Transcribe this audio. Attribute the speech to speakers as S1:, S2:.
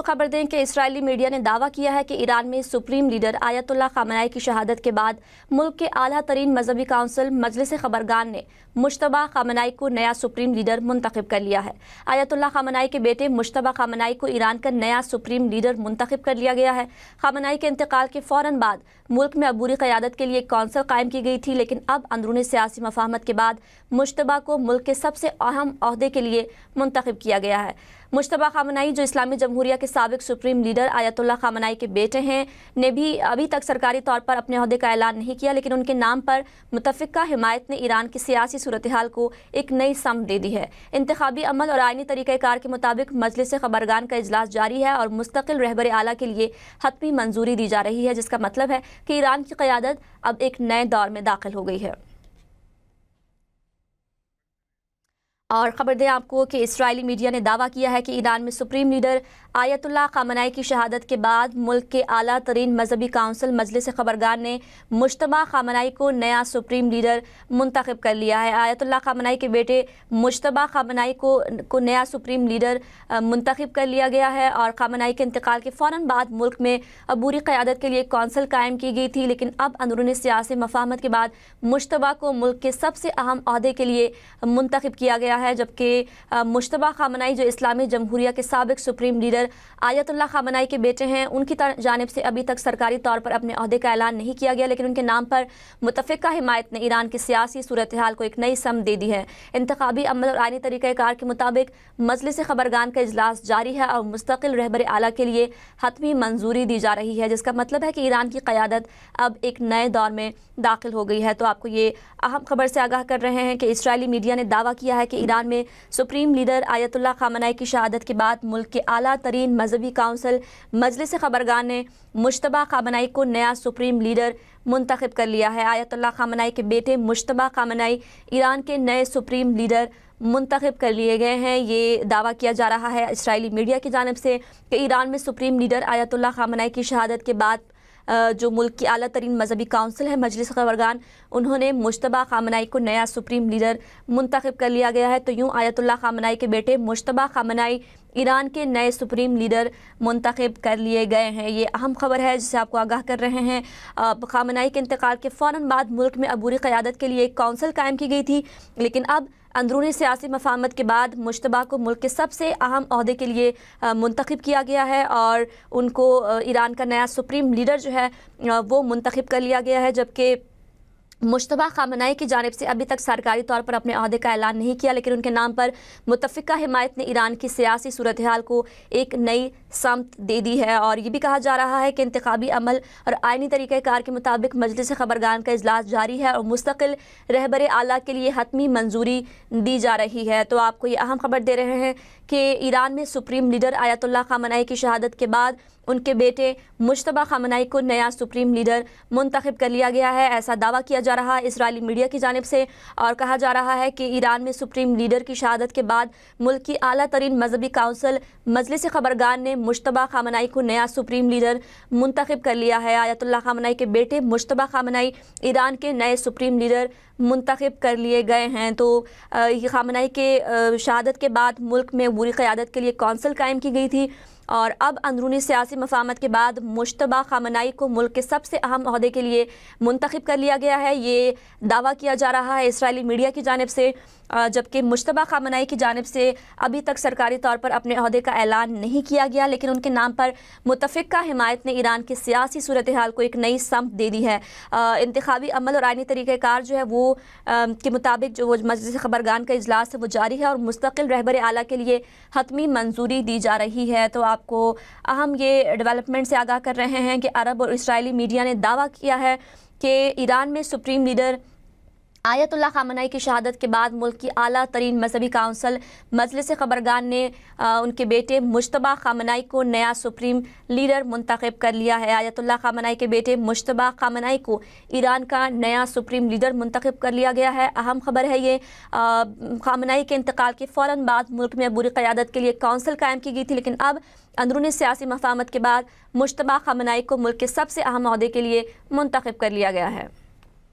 S1: खबर दें कि इस्राएली मीडिया ने दावा किया है कि ईरान में सुप्रीम लीडर आयतुल्लाह खामनाई की शहादत के बाद मुल्क के आला तरीन मजहबी काउंसिल मजलिस खबरगान ने मुश्तबा खामनाई को नया सुप्रीम लीडर मुंतखब कर लिया है। आयतुल्लाह खामनाई के बेटे मुश्तबा खामनाई को ईरान का नया सुप्रीम लीडर मुंतखब कर लिया गया है। खामनाई के इंतकाल के फ़ौरन बाद मुल्क में अबूरी क़यादत के लिए एक कौंसिल कायम की गई थी, लेकिन अब अंदरूनी सियासी मफाहमत के बाद मुश्तबा को मुल्क के सबसे अहम ओहदे के लिए मुंतखब किया गया है। मुश्तबा खामनाई, जो इस्लामी जमहूरिया के साबिक सुप्रीम लीडर आयतुल्लाह खामनाई के बेटे हैं, ने भी अभी तक सरकारी तौर पर अपने ओहदे का ऐलान नहीं किया, लेकिन उनके नाम पर मुतफ़िक़ा हिमायत ने ईरान की सियासी सूरत हाल को एक नई समत दे दी है। इंतखाबी अमल और आइनी तरीक़ाकार के मुताबिक मजलिस खबरगान का इजलास जारी है और मुस्तकिल रहबर आला के लिए हतमी मंजूरी दी जा रही है, जिसका मतलब है कि ईरान की क़यादत अब एक नए दौर में दाखिल हो गई है। और ख़बर दें आपको कि इस्राएली मीडिया ने दावा किया है कि ईरान में सुप्रीम लीडर आयतुल्लाह खामनाई की शहादत के बाद मुल्क के आला तरीन मजहबी काउंसिल मजलिस खबरगान ने मुश्तबा खामनाई को नया सुप्रीम लीडर मुंतखब कर लिया है। आयतुल्लाह खामनाई के बेटे मुश्तबा खामनाई को नया सुप्रीम लीडर मुंतखब कर लिया गया है और खामनाई के इंतकाल के फ़ौरन बाद मुल्क में अबूरी क़यादत के लिए एक कौंसिल कायम की गई थी, लेकिन अब अंदरूनी सियासी मफाहमत के बाद मुश्तबा को मुल्क के सबसे अहम ओहदे के लिए मुंतखब किया गया है, जबकि मुश्तबा खामनाई, जो इस्लामी जमहूरिया के साबिक सुप्रीम लीडर आयतुल्लाह खामनाई के बेटे हैं, उनकी जानिब से अभी तक सरकारी तौर पर अपने ओहदे का ऐलान नहीं किया गया, लेकिन उनके नाम पर मुतफ़िक़ा हिमायत ने ईरान की सियासी सूरत हाल को एक नई समत दे दी है। इंतखाबी अमल और आइनी तरीक़ाकार के मुताबिक मजलिस खबरगान का इजलास जारी है और मुस्तकिल रहबर आला के लिए हतमी मंजूरी दी जा रही है, जिसका मतलब है कि ईरान की क़यादत अब एक नए दौर में दाखिल हो गई है। तो आपको ये अहम खबर से आगाह कर रहे हैं कि इस्राएली मीडिया ने दावा किया है कि ईरान में सुप्रीम लीडर आयतुल्लाह खामनाई की शहादत के बाद मुल्क के आला तरीन मजहबी काउंसिल मजलिस खबरगान ने मुश्तबा खामनाई को नया सुप्रीम लीडर मुंतखब कर लिया है। आयतुल्लाह खामनाई के बेटे मुश्तबा खामनाई ईरान के नए सुप्रीम लीडर मुंतखब कर लिए गए हैं। ये दावा किया जा रहा है इस्राएली मीडिया की जानिब से कि ईरान में सुप्रीम लीडर आयतुल्लाह खामनाई की शहादत के बाद जो मुल्क की आला तरीन मजहबी काउंसिल है मजलिस खबरगान, उन्होंने मुश्तबा खामनाई को नया सुप्रीम लीडर मुंतखब कर लिया गया है। तो यूँ आयतुल्लाह खामनाई के बेटे मुश्तबा खामनाई ईरान के नए सुप्रीम लीडर मुंतखब कर लिए गए हैं। ये अहम खबर है जिसे आपको आगाह कर रहे हैं। खामनाई के इंतकाल के फ़ौरन बाद मुल्क में अबूरी क़यादत के लिए एक कौंसिल कायम की गई थी, लेकिन अब अंदरूनी सियासी मफाहमत के बाद मुश्तबा को मुल्क के सबसे अहम ओहदे के लिए मुंतखब किया गया है और उनको ईरान का नया सुप्रीम लीडर जो है वो मुंतखब कर लिया गया है, जबकि मुश्तबा खामनाई की जानिब से अभी तक सरकारी तौर पर अपने ओहदे का ऐलान नहीं किया, लेकिन उनके नाम पर मुतफ़िक़ा हिमायत ने ईरान की सियासी सूरत हाल को एक नई समत दे दी है। और ये भी कहा जा रहा है कि इंतखाबी अमल और आइनी तरीक़ाकार के मुताबिक मजलिस खबरगान का इजलास जारी है और मुस्तकिल रहबर आला के लिए हतमी मंजूरी दी जा रही है। तो आपको ये अहम खबर दे रहे हैं कि ईरान में सुप्रीम लीडर आयतुल्लाह खामनाई की शहादत के बाद उनके बेटे मुश्तबा खामनाई को नया सुप्रीम लीडर मुंतखब कर लिया गया है। ऐसा दावा किया जा रहा है इस्राएली मीडिया की जानिब से और कहा जा रहा है कि ईरान में सुप्रीम लीडर की शहादत के बाद मुल्क की आला तरीन मजहबी काउंसिल मजलिस खबरगान ने मुश्तबा खामनाई को नया सुप्रीम लीडर मुंतखब कर लिया है। आयतुल्लाह खामनाई के बेटे मुश्तबा खामनाई ईरान के नए सुप्रीम लीडर मुंतखब कर लिए गए हैं। तो ये खामनाई के शहादत के बाद मुल्क में अबूरी क़यादत के लिए कौंसिल कायम की गई थी और अब अंदरूनी सियासी मफाहमत के बाद मुश्तबा खामनाई को मुल्क के सबसे अहम ओहदे के लिए मुंतखब कर लिया गया है। ये दावा किया जा रहा है इस्राएली मीडिया की जानिब से, जबकि मुश्तबा खामनाई की जानिब से अभी तक सरकारी तौर पर अपने ओहदे का ऐलान नहीं किया गया, लेकिन उनके नाम पर मुतफ़िक़ा हिमायत ने ईरान की सियासी सूरत हाल को एक नई समत दे दी है। इंतखाबी अमल और आइनी तरीक़ाकार जो है वो के मुताबिक जो मजलिस खबरगान का इजलास है वो जारी है और मुस्तकिल रहबर आला के लिए हतमी मंजूरी दी जा रही है। तो आपको अहम ये डेवलपमेंट से आगाह कर रहे हैं कि अरब और इस्राएली मीडिया ने दावा किया है कि ईरान में सुप्रीम लीडर आयतुल्लाह खामनाई की शहादत के बाद मुल्क की आला तरीन मजहबी काउंसिल मजलिस खबरगान ने उनके बेटे मुश्तबा खामनाई को नया सुप्रीम लीडर मुंतखब कर लिया है। आयतुल्लाह खामनाई के बेटे मुश्तबा खामनाई को ईरान का नया सुप्रीम लीडर मुंतखब कर लिया गया है। अहम खबर है ये। खामनाई के इंतकाल के फ़ौरन बाद मुल्क में अबूरी क़यादत के लिए कौंसिल कायम की गई थी, लेकिन अब अंदरूनी सियासी मफाहमत के बाद मुश्तबा खामनाई को मुल्क के सबसे अहम ओहदे के लिए मुंतखब कर लिया गया है।